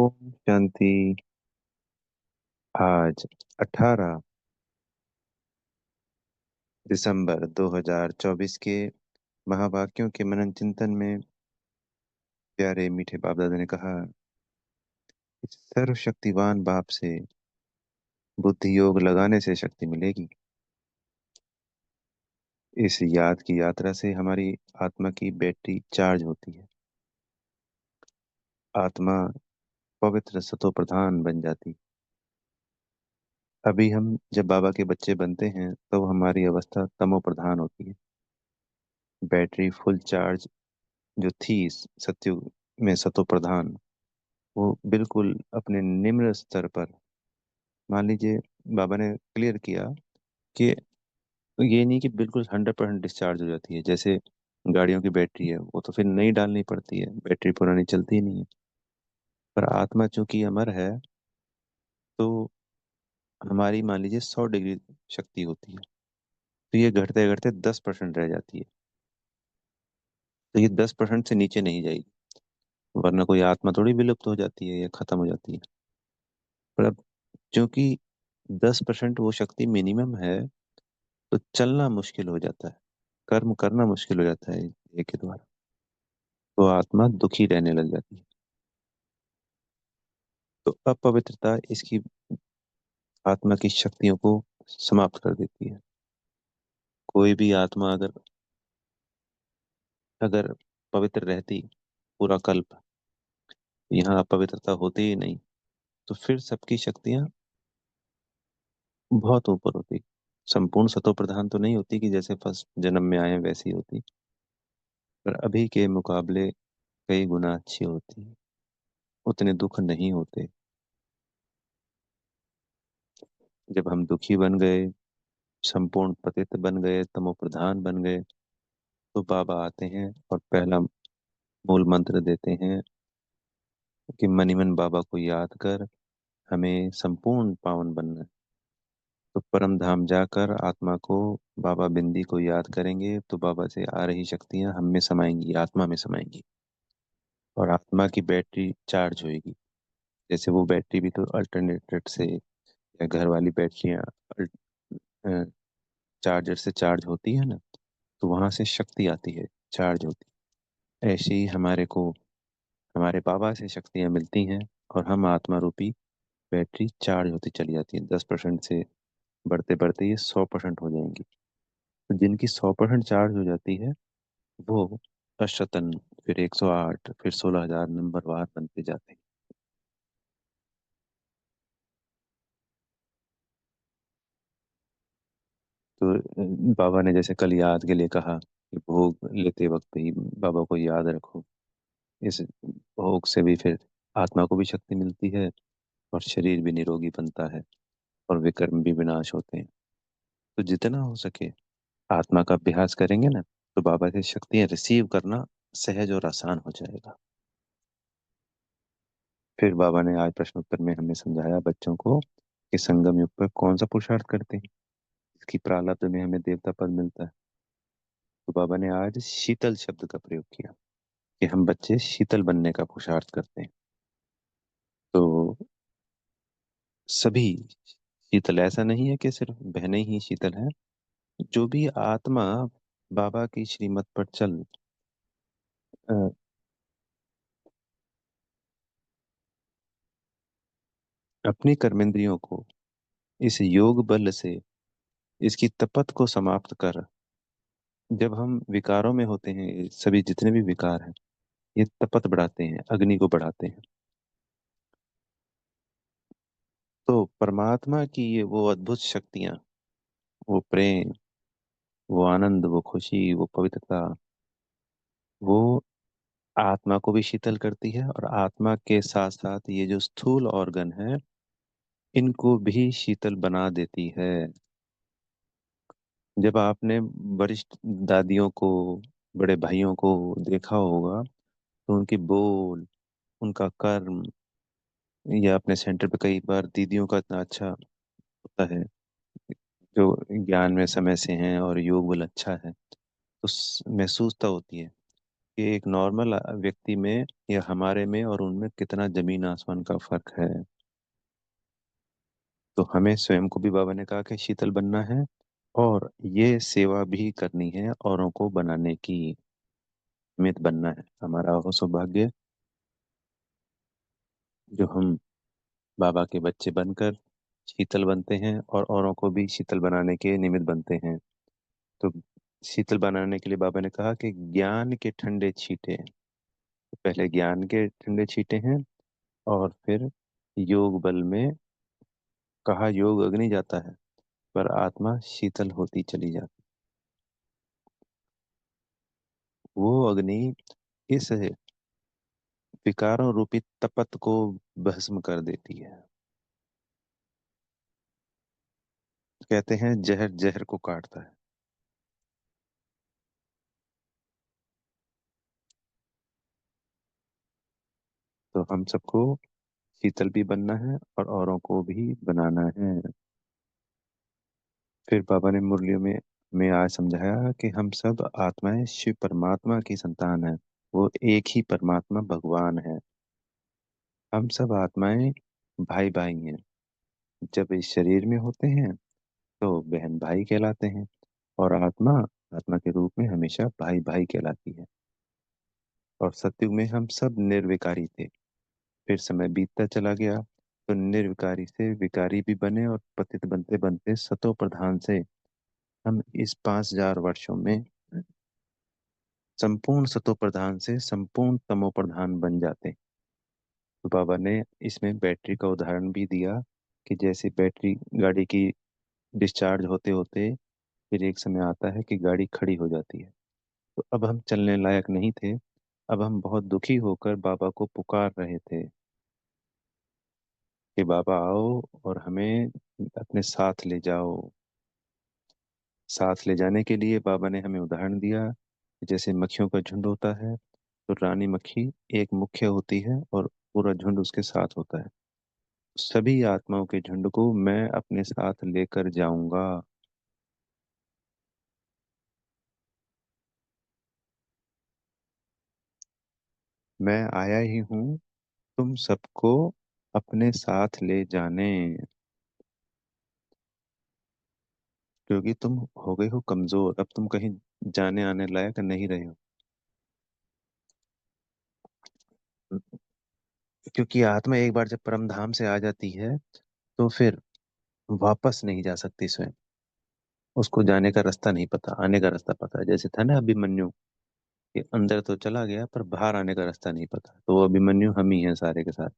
ओम शांति। आज 18 दिसंबर 2024 के महावाक्यों के मनन चिंतन में प्यारे मीठे बाप दादा ने कहा, इस सर्वशक्तिवान बाप से बुद्धि योग लगाने से शक्ति मिलेगी। इस याद की यात्रा से हमारी आत्मा की बैटरी चार्ज होती है। आत्मा पवित्र सतो प्रधान बन जाती। अभी हम जब बाबा के बच्चे बनते हैं तो हमारी अवस्था तमो प्रधान होती है। बैटरी फुल चार्ज जो थी सत्युग में सतो प्रधान, वो बिल्कुल अपने निम्न स्तर पर, मान लीजिए, बाबा ने क्लियर किया कि ये नहीं कि बिल्कुल 100% डिस्चार्ज हो जाती है। जैसे गाड़ियों की बैटरी है, वो तो फिर नई डालनी पड़ती है, बैटरी पुरानी चलती ही नहीं है। पर आत्मा चूंकि अमर है, तो हमारी मान लीजिए 100 डिग्री शक्ति होती है, तो ये घटते घटते 10% रह जाती है। तो ये 10% से नीचे नहीं जाएगी, वरना कोई आत्मा थोड़ी विलुप्त हो जाती है या खत्म हो जाती है। पर अब चूंकि 10% वो शक्ति मिनिमम है, तो चलना मुश्किल हो जाता है, कर्म करना मुश्किल हो जाता है ये के द्वारा। तो आत्मा दुखी रहने लग जाती है। तो अपवित्रता इसकी आत्मा की शक्तियों को समाप्त कर देती है। कोई भी आत्मा अगर अगर पवित्र रहती पूरा कल्प, यहाँ अपवित्रता होती ही नहीं, तो फिर सबकी शक्तियां बहुत ऊपर होती। संपूर्ण सतो प्रधान तो नहीं होती कि जैसे फर्स्ट जन्म में आए वैसी होती, पर अभी के मुकाबले कई गुना अच्छी होती है। उतने दुख नहीं होते। जब हम दुखी बन गए, संपूर्ण पतित बन गए, तमो प्रधान बन गए, तो बाबा आते हैं और पहला मूल मंत्र देते हैं कि मनी मन बाबा को याद कर, हमें संपूर्ण पावन बनना है। तो परम धाम जाकर आत्मा को, बाबा बिंदी को याद करेंगे, तो बाबा से आ रही शक्तियां हम में समाएंगी, आत्मा में समाएंगी, और आत्मा की बैटरी चार्ज होगी। जैसे वो बैटरी भी तो अल्टरनेटेड से या घर वाली बैटरियां चार्जर से चार्ज होती है ना, तो वहां से शक्ति आती है, चार्ज होती है। ऐसे ही हमारे को हमारे बाबा से शक्तियां मिलती हैं, और हम आत्मा रूपी बैटरी चार्ज होती चली जाती है। 10% से बढ़ते बढ़ते ये 100% हो जाएंगी। तो जिनकी 100% चार्ज हो जाती है, वो अशतन, फिर 108, फिर 16,000 नंबरवार बनते जाते हैं। तो बाबा ने जैसे कल याद के लिए कहा कि भोग लेते वक्त ही बाबा को याद रखो। इस भोग से भी फिर आत्मा को भी शक्ति मिलती है, और शरीर भी निरोगी बनता है, और विकर्म भी विनाश होते हैं। तो जितना हो सके आत्मा का अभ्यास करेंगे ना, तो बाबा से शक्तियां रिसीव करना सहज और आसान हो जाएगा। फिर बाबा ने आज प्रश्न उत्तर में हमें समझाया बच्चों को कि संगम युग पर कौन सा पुरुषार्थ करते हैं, इसकी प्रारब्ध में हमें देवता पद मिलता है। तो बाबा ने आज शीतल शब्द का प्रयोग किया कि हम बच्चे शीतल बनने का पुरुषार्थ करते हैं। तो सभी शीतल, ऐसा नहीं है कि सिर्फ बहनें ही शीतल हैं। जो भी आत्मा बाबा की श्रीमत पर चल अ, अपनी कर्मेंद्रियों को इस योग बल से, इसकी तपत को समाप्त कर, जब हम विकारों में होते हैं, ये सभी जितने भी विकार हैं, ये तपत बढ़ाते हैं, अग्नि को बढ़ाते हैं। तो परमात्मा की ये वो अद्भुत शक्तियां, वो प्रेम, वो आनंद, वो खुशी, वो पवित्रता, वो आत्मा को भी शीतल करती है, और आत्मा के साथ साथ ये जो स्थूल ऑर्गन है, इनको भी शीतल बना देती है। जब आपने वरिष्ठ दादियों को, बड़े भाइयों को देखा होगा, तो उनकी बोल, उनका कर्म, या अपने सेंटर पे कई बार दीदियों का इतना अच्छा होता है, जो ज्ञान में समय से हैं और योग बल अच्छा है, तो महसूसता होती है कि एक नॉर्मल व्यक्ति में या हमारे में और उनमें कितना जमीन आसमान का फर्क है। तो हमें स्वयं को भी बाबा ने कहा कि शीतल बनना है, और ये सेवा भी करनी है औरों को बनाने की। मित बनना है हमारा वो सौभाग्य, जो हम बाबा के बच्चे बनकर शीतल बनते हैं और औरों को भी शीतल बनाने के निमित्त बनते हैं। तो शीतल बनाने के लिए बाबा ने कहा कि ज्ञान के ठंडे छींटे। तो पहले ज्ञान के ठंडे छींटे हैं, और फिर योग बल में कहा योग अग्नि जाता है, पर आत्मा शीतल होती चली जाती। वो अग्नि इस विकारों रूपी तपत को भस्म कर देती है। कहते हैं जहर जहर को काटता है। तो हम सबको शीतल भी बनना है और औरों को भी बनाना है। फिर बाबा ने मुरलियों में आज समझाया कि हम सब आत्माएं शिव परमात्मा की संतान है। वो एक ही परमात्मा भगवान है। हम सब आत्माएं भाई भाई हैं। जब इस शरीर में होते हैं तो बहन भाई कहलाते हैं, और आत्मा आत्मा के रूप में हमेशा भाई भाई कहलाती है। और सतयुग में हम सब निर्विकारी थे। फिर समय बीतता चला गया, तो निर्विकारी से विकारी भी बने, और पतित बनते बनते सतो प्रधान से हम इस 5,000 वर्षों में संपूर्ण सतो प्रधान से संपूर्ण तमो प्रधान बन जाते। तो बाबा ने इसमें बैटरी का उदाहरण भी दिया कि जैसे बैटरी गाड़ी की डिस्चार्ज होते होते फिर एक समय आता है कि गाड़ी खड़ी हो जाती है। तो अब हम चलने लायक नहीं थे। अब हम बहुत दुखी होकर बाबा को पुकार रहे थे कि बाबा आओ और हमें अपने साथ ले जाओ। साथ ले जाने के लिए बाबा ने हमें उदाहरण दिया कि जैसे मक्खियों का झुंड होता है, तो रानी मक्खी एक मुख्य होती है और पूरा झुंड उसके साथ होता है। सभी आत्माओं के झुंड को मैं अपने साथ लेकर जाऊंगा। मैं आया ही हूँ तुम सबको अपने साथ ले जाने, क्योंकि तुम हो गए हो कमजोर। अब तुम कहीं जाने आने लायक नहीं रहे हो। क्योंकि आत्मा एक बार जब परम धाम से आ जाती है तो फिर वापस नहीं जा सकती स्वयं। उसको जाने का रास्ता नहीं पता, आने का रास्ता पता है। जैसे था ना अभिमन्यु, कि अंदर तो चला गया पर बाहर आने का रास्ता नहीं पता। तो वो अभिमन्यु हम ही हैं सारे के सारे।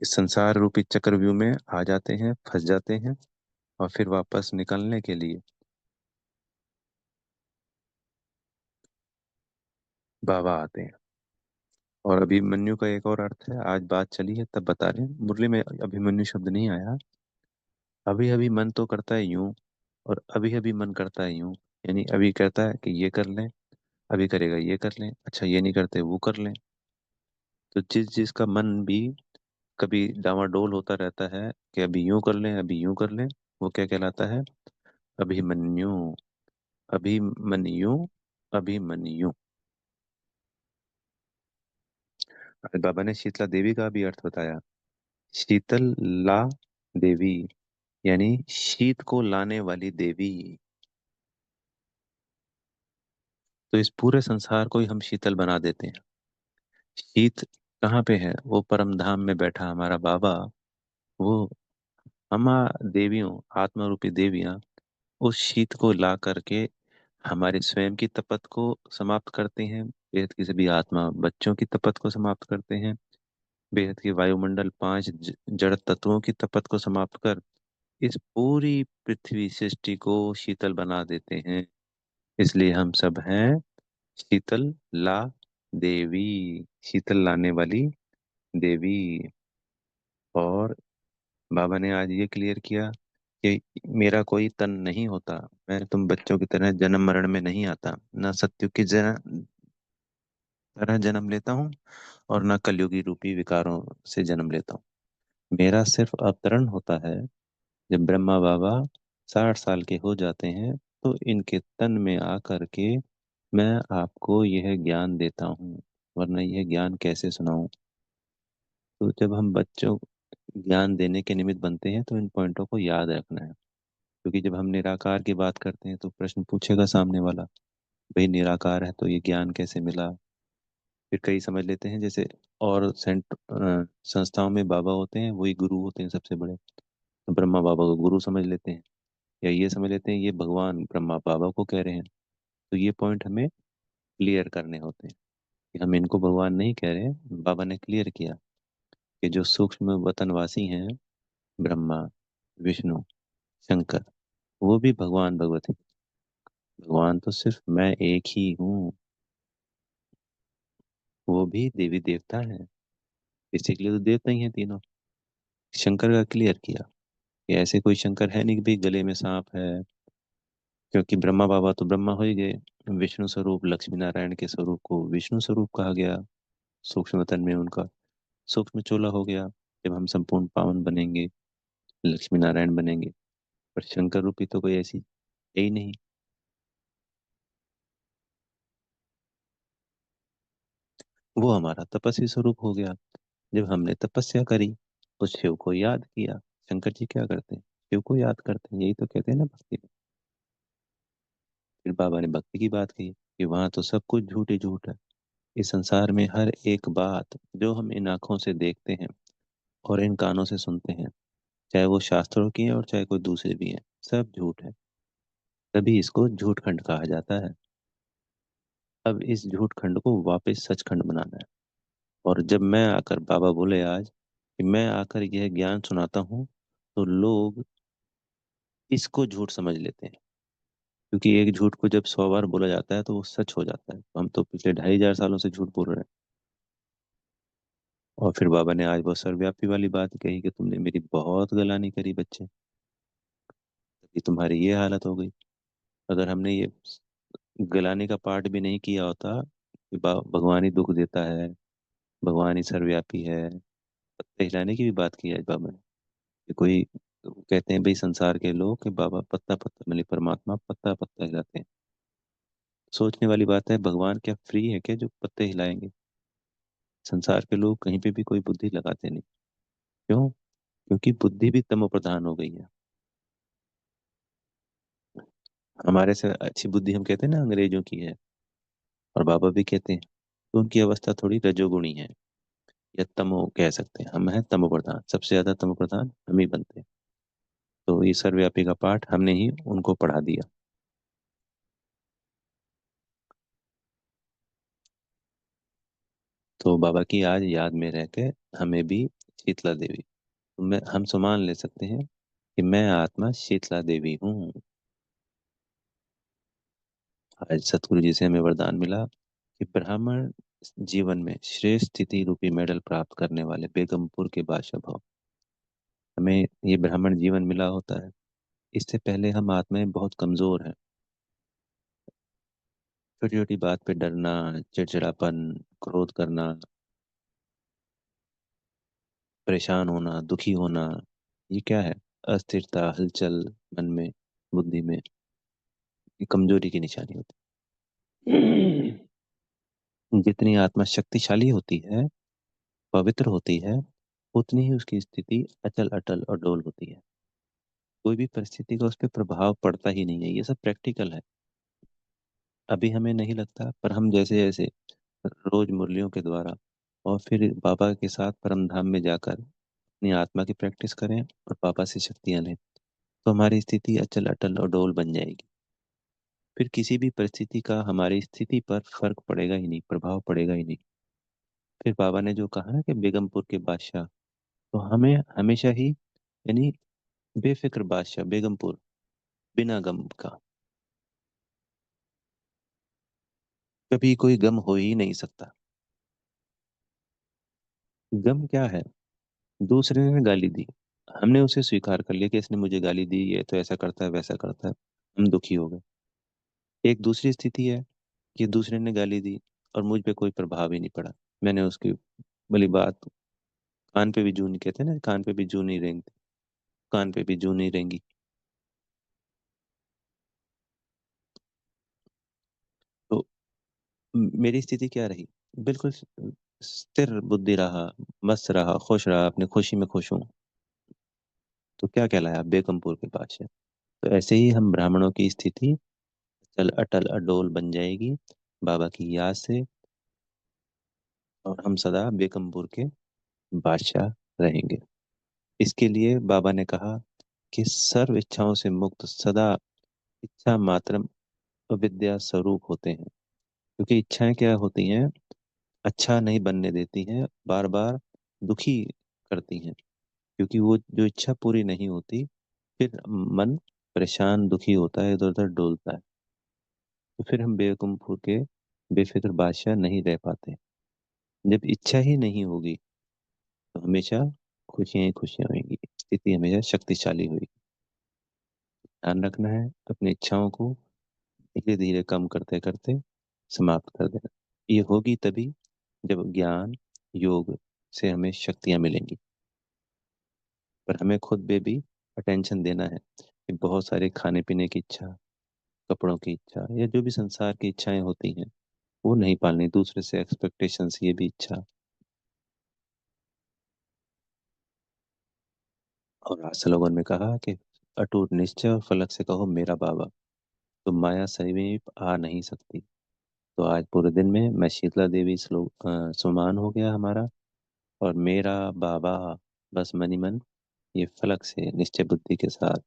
इस संसार रूपी चक्रव्यूह में आ जाते हैं, फंस जाते हैं, और फिर वापस निकलने के लिए बाबा आते हैं। और अभिमन्यु का एक और अर्थ है, आज बात चली है तब बता रहे हैं। मुरली में अभिमन्यु शब्द नहीं आया। अभी अभी मन तो करता है यूं, और अभी अभी मन करता है यूं। यानी अभी कहता है कि ये कर लें, अभी करेगा ये कर लें, अच्छा ये नहीं करते वो कर लें। तो जिस जिसका मन भी कभी डावाडोल होता रहता है कि अभी यूं कर लें, अभी यूं कर लें, वो क्या कहलाता है? अभिमन्यु। अभिमन्यु। अभिमन्यु। आज बाबा ने शीतला देवी का भी अर्थ बताया। शीतल ला देवी, यानी शीत को लाने वाली देवी। तो इस पूरे संसार को ही हम शीतल बना देते हैं। शीत कहाँ पे है? वो परम धाम में बैठा हमारा बाबा। वो हम देवियों, आत्मा रूपी देवियां, उस शीत को ला करके हमारे स्वयं की तपत को समाप्त करते हैं। बेहद की सभी आत्मा बच्चों की तपत को समाप्त करते हैं। बेहद की वायुमंडल 5 जड़ तत्वों की तपत को समाप्त कर इस पूरी पृथ्वी सृष्टि को शीतल बना देते हैं। इसलिए हम सब हैं शीतल ला देवी, शीतल लाने वाली देवी। और बाबा ने आज ये क्लियर किया कि मेरा कोई तन नहीं होता। मैं तुम बच्चों की तरह जन्म मरण में नहीं आता, ना सत्युग की तरह जन्म लेता हूँ, और ना कलयुगी रूपी विकारों से जन्म लेता हूँ। मेरा सिर्फ अवतरण होता है जब ब्रह्मा बाबा 60 साल के हो जाते हैं, तो इनके तन में आकर के मैं आपको यह ज्ञान देता हूँ, वरना यह ज्ञान कैसे सुनाऊं। तो जब हम बच्चों को ज्ञान देने के निमित्त बनते हैं तो इन पॉइंटों को याद रखना है। क्योंकि जब हम निराकार की बात करते हैं तो प्रश्न पूछेगा सामने वाला, भाई निराकार है तो ये ज्ञान कैसे मिला। फिर कई समझ लेते हैं जैसे, और संस्थाओं में बाबा होते हैं वही गुरु होते हैं सबसे बड़े, तो ब्रह्मा बाबा को गुरु समझ लेते हैं, या ये समझ लेते हैं ये भगवान ब्रह्मा बाबा को कह रहे हैं। तो ये पॉइंट हमें क्लियर करने होते हैं कि हम इनको भगवान नहीं कह रहे हैं। बाबा ने क्लियर किया कि जो सूक्ष्म वतनवासी हैं, ब्रह्मा, विष्णु, शंकर, वो भी भगवान भगवती। भगवान तो सिर्फ मैं एक ही हूँ, वो भी देवी देवता है, बेसिकली तो देवता ही है तीनों। शंकर का क्लियर किया कि ऐसे कोई शंकर है नहीं कि भाई गले में सांप है, क्योंकि ब्रह्मा बाबा तो ब्रह्मा हो ही गए। विष्णु स्वरूप लक्ष्मी नारायण के स्वरूप को विष्णु स्वरूप कहा गया, सूक्ष्म तन में उनका सूक्ष्म चोला हो गया। जब हम संपूर्ण पावन बनेंगे, लक्ष्मी नारायण बनेंगे, पर शंकर रूपी तो कोई ऐसी है ही नहीं। वो हमारा तपस्वी स्वरूप हो गया। जब हमने तपस्या करी तो शिव को याद किया। शंकर जी क्या करते हैं, शिव को याद करते हैं, यही तो कहते हैं ना भक्ति में। फिर बाबा ने भक्ति की बात कही कि वहां तो सब कुछ झूठ ही झूठ है। इस संसार में हर एक बात जो हम इन आंखों से देखते हैं और इन कानों से सुनते हैं, चाहे वो शास्त्रों की है और चाहे कोई दूसरे भी है, सब झूठ है। तभी इसको झूठ खंड कहा जाता है। अब इस झूठ खंड को वापस सच खंड बनाना है। और जब मैं आकर, बाबा बोले आज कि मैं आकर यह ज्ञान सुनाता हूँ, तो लोग इसको झूठ समझ लेते हैं। क्योंकि एक झूठ को जब 100 बार बोला जाता है तो वो सच हो जाता है। हम तो पिछले 2500 सालों से झूठ बोल रहे हैं। और फिर बाबा ने आज बहुत सर्वव्यापी वाली बात कही कि तुमने मेरी बहुत गलानी करी बच्चे, तभी तुम्हारी ये हालत हो गई। अगर हमने ये गलाने का पार्ट भी नहीं किया होता कि भगवान ही दुख देता है, भगवान ही सर्वव्यापी है, पत्ते हिलाने की भी बात की है आज बाबा ने। कि कोई कहते हैं भाई संसार के लोग कि बाबा पत्ता पत्ता मतलब परमात्मा पत्ता पत्ता हिलाते हैं। सोचने वाली बात है, भगवान क्या फ्री है क्या जो पत्ते हिलाएंगे। संसार के लोग कहीं पे भी कोई बुद्धि लगाते नहीं। क्यों? क्योंकि बुद्धि भी तमो प्रधान हो गई है। हमारे से अच्छी बुद्धि हम कहते हैं ना अंग्रेजों की है, और बाबा भी कहते हैं, तो उनकी अवस्था थोड़ी रजोगुणी है, या तमो कह सकते हैं। हम हैं तमो प्रधान, सबसे ज्यादा तमो प्रधान हम ही बनते हैं। तो ये सर्वव्यापी का पाठ हमने ही उनको पढ़ा दिया। तो बाबा की आज याद में रह के हमें भी शीतला देवी, मैं हम सुमान ले सकते हैं कि मैं आत्मा शीतला देवी हूँ। आज सतगुरु जी से हमें वरदान मिला कि ब्राह्मण जीवन में श्रेष्ठ स्थिति रूपी मेडल प्राप्त करने वाले बेगमपुर के बादशाह भव, हमें ये ब्राह्मण जीवन मिला होता है। इससे पहले हम आत्माएं बहुत कमजोर हैं। छोटी छोटी बात पे डरना, चिड़चिड़ापन, क्रोध करना, परेशान होना, दुखी होना, ये क्या है? अस्थिरता, हलचल मन में, बुद्धि में, ये कमजोरी की निशानी होती है। जितनी आत्मा शक्तिशाली होती है, पवित्र होती है, उतनी ही उसकी स्थिति अचल अटल और डोल होती है। कोई भी परिस्थिति का उस पर प्रभाव पड़ता ही नहीं है। ये सब प्रैक्टिकल है। अभी हमें नहीं लगता, पर हम जैसे जैसे रोज मुरलियों के द्वारा और फिर बाबा के साथ परम धाम में जाकर अपनी आत्मा की प्रैक्टिस करें और बाबा से शक्तियां लें, तो हमारी स्थिति अचल अटल और डोल बन जाएगी। फिर किसी भी परिस्थिति का हमारी स्थिति पर फर्क पड़ेगा ही नहीं, प्रभाव पड़ेगा ही नहीं। फिर बाबा ने जो कहा ना कि बेगमपुर के बादशाह, तो हमें हमेशा ही, यानी बेफिक्र बादशाह बेगमपुर, बिना गम का। कभी कोई गम हो ही नहीं सकता। गम क्या है? दूसरे ने गाली दी, हमने उसे स्वीकार कर लिया कि इसने मुझे गाली दी, ये तो ऐसा करता है वैसा करता है, हम दुखी हो गए। एक दूसरी स्थिति है कि दूसरे ने गाली दी और मुझ पे कोई प्रभाव ही नहीं पड़ा। मैंने उसकी भली बात, कान पे भी जू नहीं, कहते हैं ना, कान पे भी जू नहीं रेंगती, कान पे भी जू नहीं रेंगी। मेरी स्थिति क्या रही? बिल्कुल स्थिर बुद्धि रहा, मस्त रहा, खुश रहा, अपनी खुशी में खुश हूँ। तो क्या कहलाया? बेगमपुर के बादशाह। तो ऐसे ही हम ब्राह्मणों की स्थिति चल अटल अडोल बन जाएगी बाबा की याद से, और हम सदा बेगमपुर के बादशाह रहेंगे। इसके लिए बाबा ने कहा कि सर्व इच्छाओं से मुक्त सदा इच्छा मात्रम अविद्या स्वरूप होते हैं। क्योंकि इच्छाएं क्या होती हैं? अच्छा नहीं बनने देती हैं, बार बार दुखी करती हैं। क्योंकि वो जो इच्छा पूरी नहीं होती, फिर मन परेशान दुखी होता है, इधर उधर डोलता है। तो फिर हम बेवकूफ के बेफिक्र बादशाह नहीं रह पाते। जब इच्छा ही नहीं होगी तो हमेशा खुशियां ही खुशियां होंगी, स्थिति हमेशा शक्तिशाली हुई। ध्यान रखना है अपनी इच्छाओं को धीरे धीरे कम करते करते समाप्त कर देना। ये होगी तभी जब ज्ञान योग से हमें शक्तियां मिलेंगी। पर हमें खुद पे भी अटेंशन देना है कि बहुत सारे खाने पीने की इच्छा, कपड़ों की इच्छा, या जो भी संसार की इच्छाएं होती हैं वो नहीं पालनी। दूसरे से एक्सपेक्टेशंस, ये भी इच्छा। और आज स्लोगन में कहा कि अटूट निश्चय और फलक से कहो मेरा बाबा, तो माया समीप आ नहीं सकती। तो आज पूरे दिन में मैं शीतला देवी सुमान हो गया हमारा, और मेरा बाबा बस मनी मन ये फलक से निश्चय बुद्धि के साथ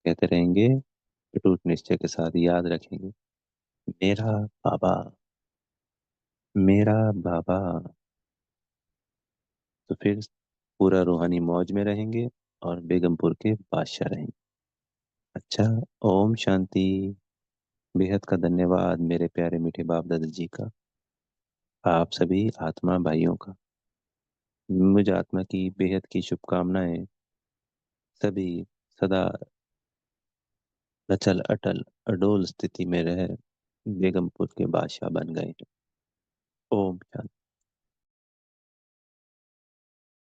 कहते रहेंगे, अटूट निश्चय के साथ याद रखेंगे, मेरा बाबा, मेरा बाबा। तो फिर पूरा रूहानी मौज में रहेंगे और बेगमपुर के बादशाह रहेंगे। अच्छा, ओम शांति। बेहद का धन्यवाद मेरे प्यारे मीठे बाप दादा जी का, आप सभी आत्मा भाइयों का। मुझ आत्मा की बेहद की शुभकामनाएं। सभी सदा अचल अटल अडोल स्थिति में रहे बेगमपुर के बादशाह बन गए। ओम शांति।